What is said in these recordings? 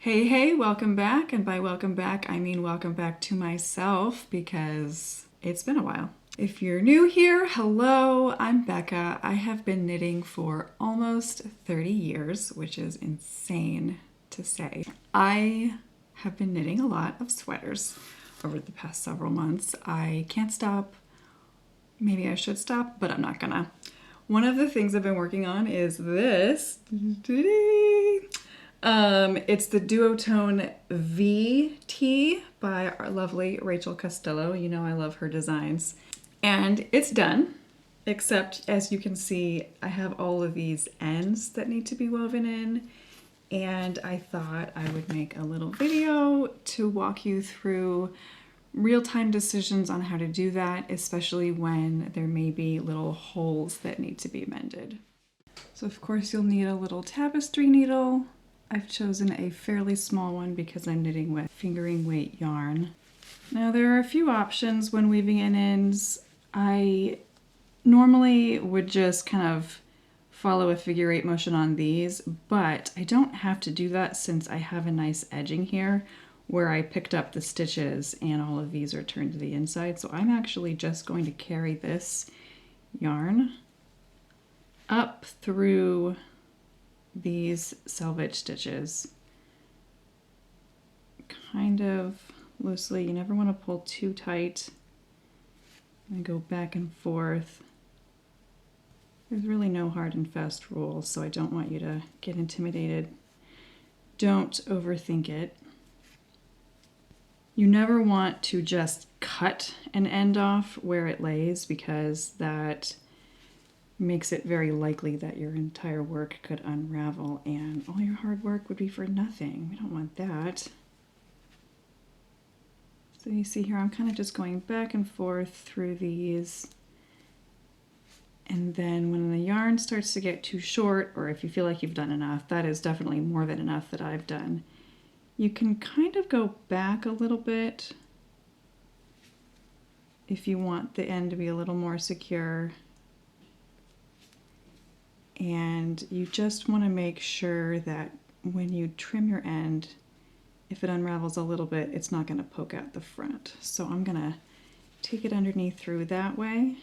Hey, hey, welcome back. And by welcome back, I mean welcome back to myself because it's been a while. If you're new here, hello, I'm Becca. I have been knitting for almost 30 years, which is insane to say. I have been knitting a lot of sweaters over the past several months. I can't stop. Maybe I should stop, but I'm not gonna. One of the things I've been working on is this. It's the Duotone V Tee by our lovely Rachel Costello. You know I love her designs. And it's done, except as you can see, I have all of these ends that need to be woven in. And I thought I would make a little video to walk you through real-time decisions on how to do that, especially when there may be little holes that need to be mended. So of course you'll need a little tapestry needle. I've chosen a fairly small one because I'm knitting with fingering weight yarn. Now there are a few options when weaving in ends. I normally would just kind of follow a figure eight motion on these, but I don't have to do that since I have a nice edging here where I picked up the stitches and all of these are turned to the inside. So I'm actually just going to carry this yarn up through these selvage stitches kind of loosely. You never want to pull too tight and go back and forth. There's really no hard and fast rules, so I don't want you to get intimidated. Don't overthink it. You never want to just cut an end off where it lays because that makes it very likely that your entire work could unravel and all your hard work would be for nothing. We don't want that. So you see here, I'm kind of just going back and forth through these. And then when the yarn starts to get too short, or if you feel like you've done enough, that is definitely more than enough that I've done. You can kind of go back a little bit if you want the end to be a little more secure. And you just want to make sure that when you trim your end, if it unravels a little bit, it's not going to poke out the front. So I'm going to take it underneath through that way.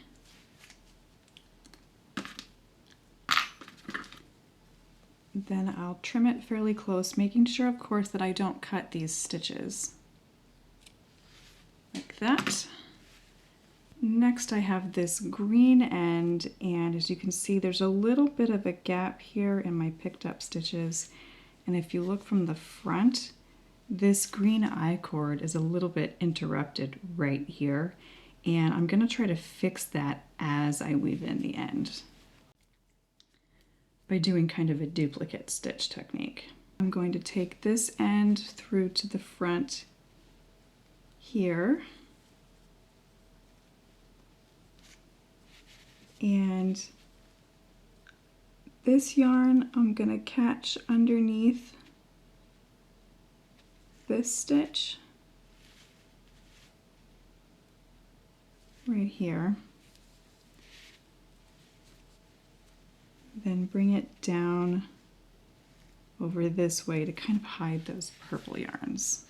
Then I'll trim it fairly close, making sure, of course, that I don't cut these stitches. Like that. Next I have this green end, and as you can see there's a little bit of a gap here in my picked up stitches, and if you look from the front, this green I-cord is a little bit interrupted right here, and I'm going to try to fix that as I weave in the end by doing kind of a duplicate stitch technique. I'm going to take this end through to the front here. And this yarn I'm going to catch underneath this stitch right here. Then bring it down over this way to kind of hide those purple yarns.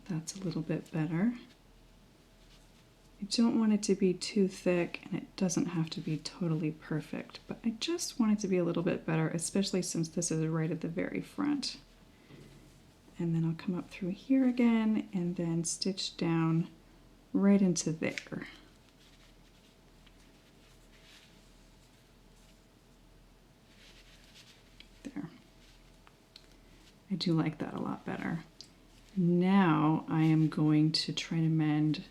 That's a little bit better. I don't want it to be too thick, and it doesn't have to be totally perfect, but I just want it to be a little bit better, especially since this is right at the very front. And then I'll come up through here again and then stitch down right into there. There. I do like that a lot better. Now I am going to try to mend,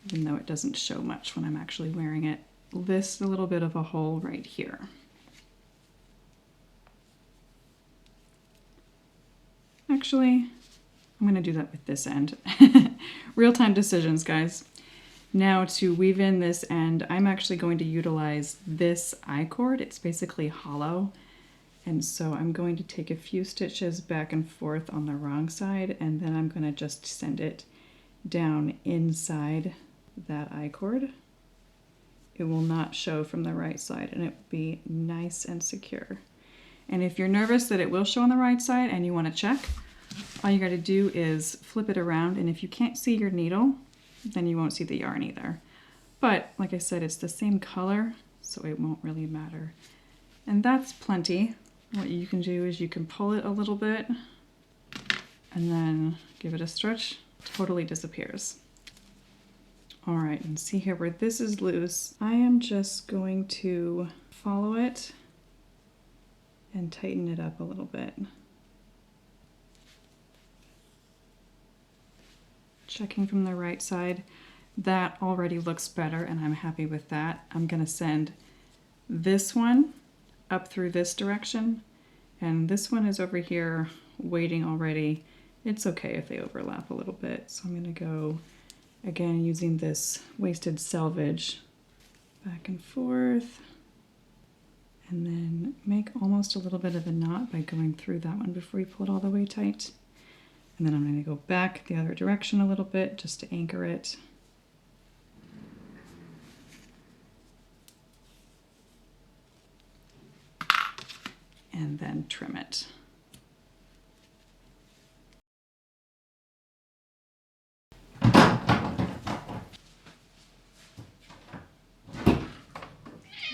even though it doesn't show much when I'm actually wearing it, this a little bit of a hole right here. Actually, I'm going to do that with this end. Real-time decisions, guys. Now to weave in this end, I'm actually going to utilize this I-cord. It's basically hollow. And so I'm going to take a few stitches back and forth on the wrong side, and then I'm going to just send it down inside that I-cord. it will not show from the right side and it will be nice and secure. And if you're nervous that it will show on the right side and you want to check, all you got to do is flip it around, and if you can't see your needle, then you won't see the yarn either. But like I said, it's the same color, so it won't really matter. And that's plenty. What you can do is you can pull it a little bit and then give it a stretch. Totally disappears. All right, and see here where this is loose, I am just going to follow it and tighten it up a little bit. Checking from the right side, that already looks better and I'm happy with that. I'm gonna send this one up through this direction, and this one is over here waiting already. It's okay if they overlap a little bit. So I'm gonna go again using this wasted selvage back and forth, and then make almost a little bit of a knot by going through that one before you pull it all the way tight. And then I'm going to go back the other direction a little bit just to anchor it. And then trim it.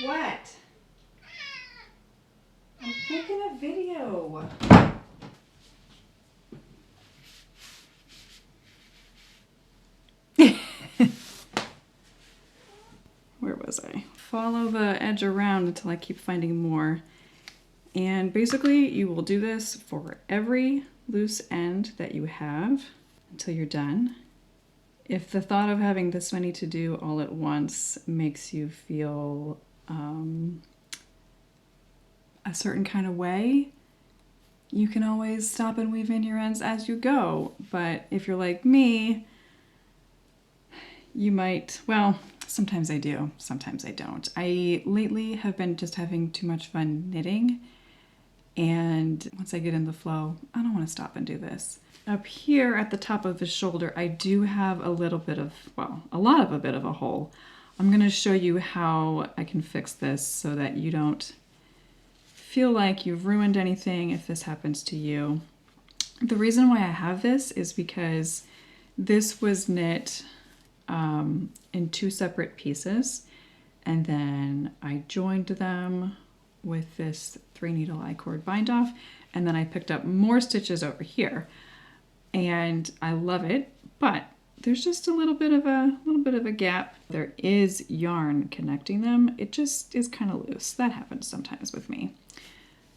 What? I'm making a video. Where was I? Follow the edge around until I keep finding more. And basically you will do this for every loose end that you have until you're done. If the thought of having this many to do all at once makes you feel a certain kind of way, you can always stop and weave in your ends as you go. But if you're like me, you might, well, sometimes I do, sometimes I don't. I lately have been just having too much fun knitting, and once I get in the flow, I don't want to stop and do this. Up here at the top of the shoulder, I do have a little bit of, well, a lot of a bit of a hole. I'm going to show you how I can fix this so that you don't feel like you've ruined anything if this happens to you. The reason why I have this is because this was knit in 2 separate pieces, and then I joined them with this 3-needle I-cord bind off, and then I picked up more stitches over here, and I love it, but there's just a little bit of a gap. There is yarn connecting them. It just is kind of loose. That happens sometimes with me.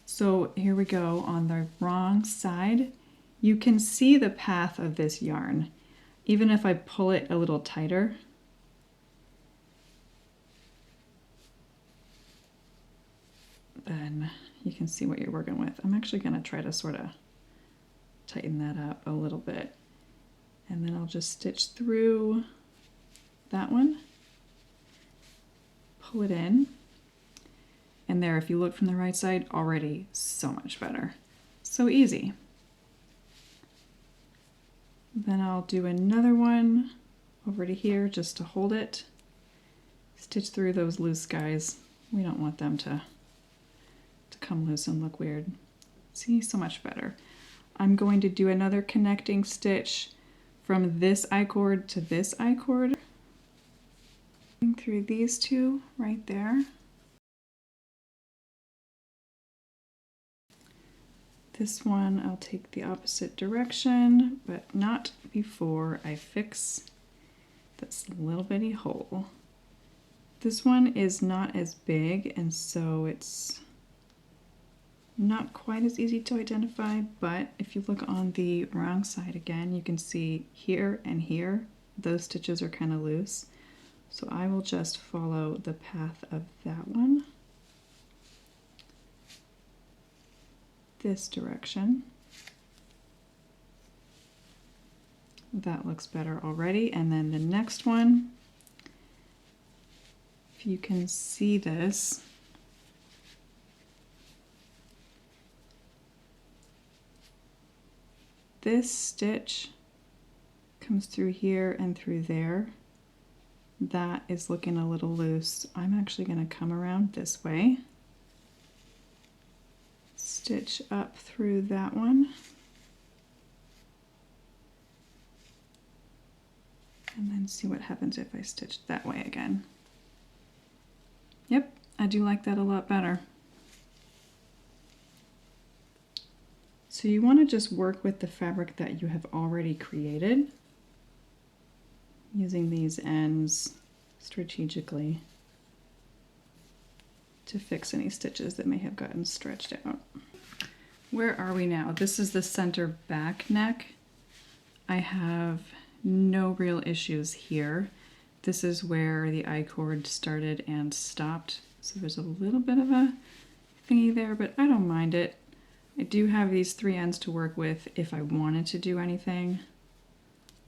So here we go on the wrong side. You can see the path of this yarn. Even if I pull it a little tighter, then you can see what you're working with. I'm actually going to try to sort of tighten that up a little bit. And then I'll just stitch through that one, pull it in, and there, if you look from the right side, already so much better. So easy. Then I'll do another one over to here just to hold it. Stitch through those loose guys. We don't want them to come loose and look weird. See, so much better. I'm going to do another connecting stitch from this I-cord to this I-cord. Through these two right there. This one I'll take the opposite direction, but not before I fix this little bitty hole. This one is not as big, and so it's not quite as easy to identify, but if you look on the wrong side again, you can see here and here, those stitches are kind of loose. So I will just follow the path of that one. This direction. That looks better already. And then the next one, if you can see this, this stitch comes through here and through there. that is looking a little loose. I'm actually going to come around this way, stitch up through that one, and then see what happens if I stitch that way again. Yep, I do like that a lot better. So you want to just work with the fabric that you have already created, using these ends strategically to fix any stitches that may have gotten stretched out. Where are we now? This is the center back neck. I have no real issues here. This is where the I-cord started and stopped. So there's a little bit of a thingy there, but I don't mind it. I do have these 3 ends to work with if I wanted to do anything.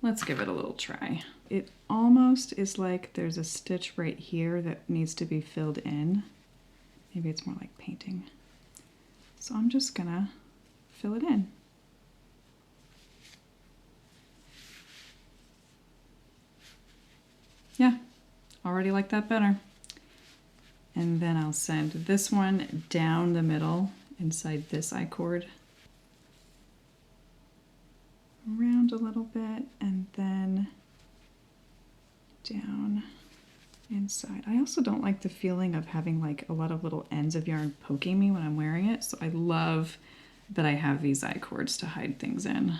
Let's give it a little try. It almost is like there's a stitch right here that needs to be filled in. Maybe it's more like painting. So I'm just gonna fill it in. Yeah, already like that better. And then I'll send this one down the middle inside this I-cord, around a little bit, and then down inside. I also don't like the feeling of having like a lot of little ends of yarn poking me when I'm wearing it, so I love that I have these I-cords to hide things in.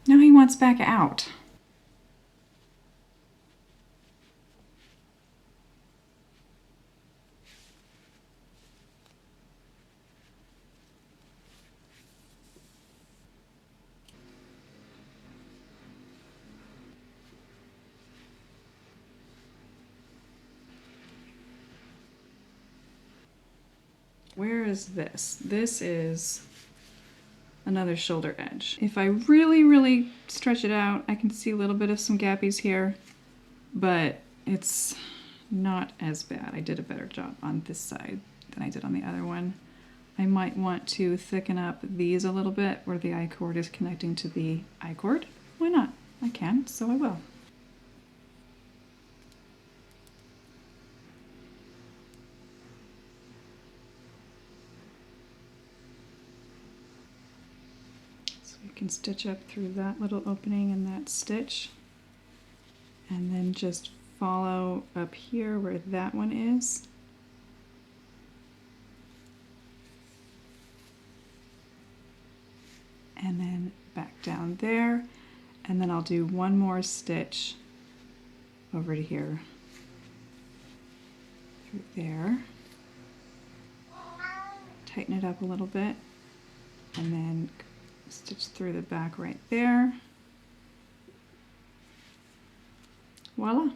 Now he wants back out. Where is this? This is another shoulder edge. If I really stretch it out, I can see a little bit of some gappies here, but it's not as bad. I did a better job on this side than I did on the other one. I might want to thicken up these a little bit where the I-cord is connecting to the I-cord. Why not? I can, so I will. You can stitch up through that little opening in that stitch, and then just follow up here where that one is. And then back down there, and then I'll do one more stitch over to here, through there. Tighten it up a little bit, and then stitch through the back right there. Voila!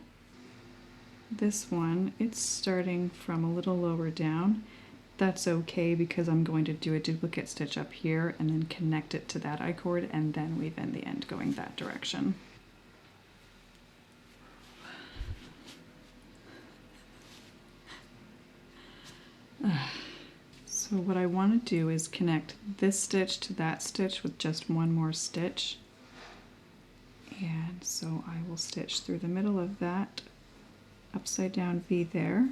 This one, it's starting from a little lower down. That's okay because I'm going to do a duplicate stitch up here and then connect it to that I-cord and then weave in the end going that direction. So what I want to do is connect this stitch to that stitch with just one more stitch. And so I will stitch through the middle of that upside down V there.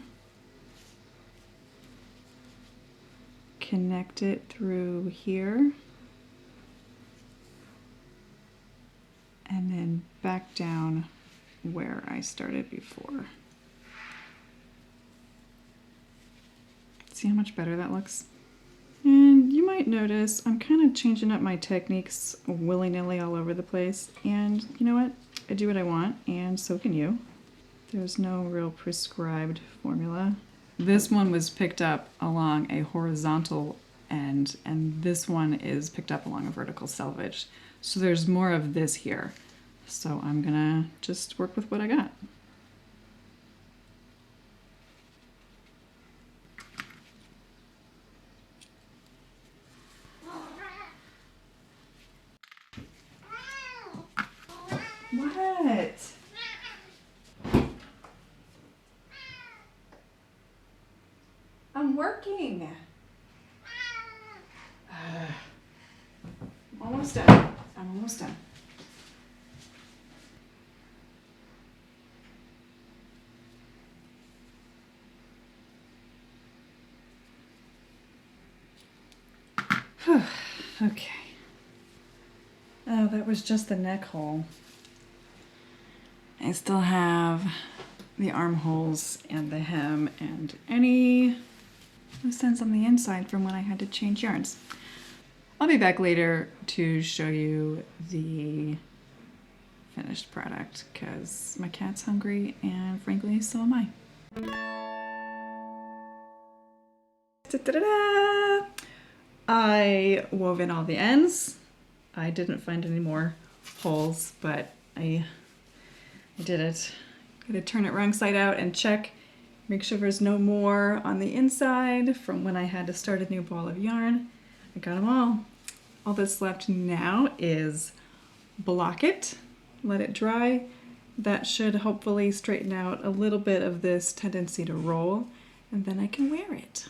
Connect it through here. And then back down where I started before. See how much better that looks? And you might notice I'm kind of changing up my techniques willy-nilly all over the place. And you know what? I do what I want, and so can you. There's no real prescribed formula. This one was picked up along a horizontal end, and this one is picked up along a vertical selvage. So there's more of this here. So I'm gonna just work with what I got. What? barking? Almost done. I'm almost done. Okay. Oh, that was just the neck hole. I still have the armholes and the hem and any loose ends on the inside from when I had to change yarns. I'll be back later to show you the finished product because my cat's hungry and frankly so am I. Ta-da-da-da! I wove in all the ends. I didn't find any more holes, but I did it. Gotta turn it wrong side out and check. Make sure there's no more on the inside from when I had to start a new ball of yarn. I got them all. All that's left now is block it, let it dry. That should hopefully straighten out a little bit of this tendency to roll, and then I can wear it.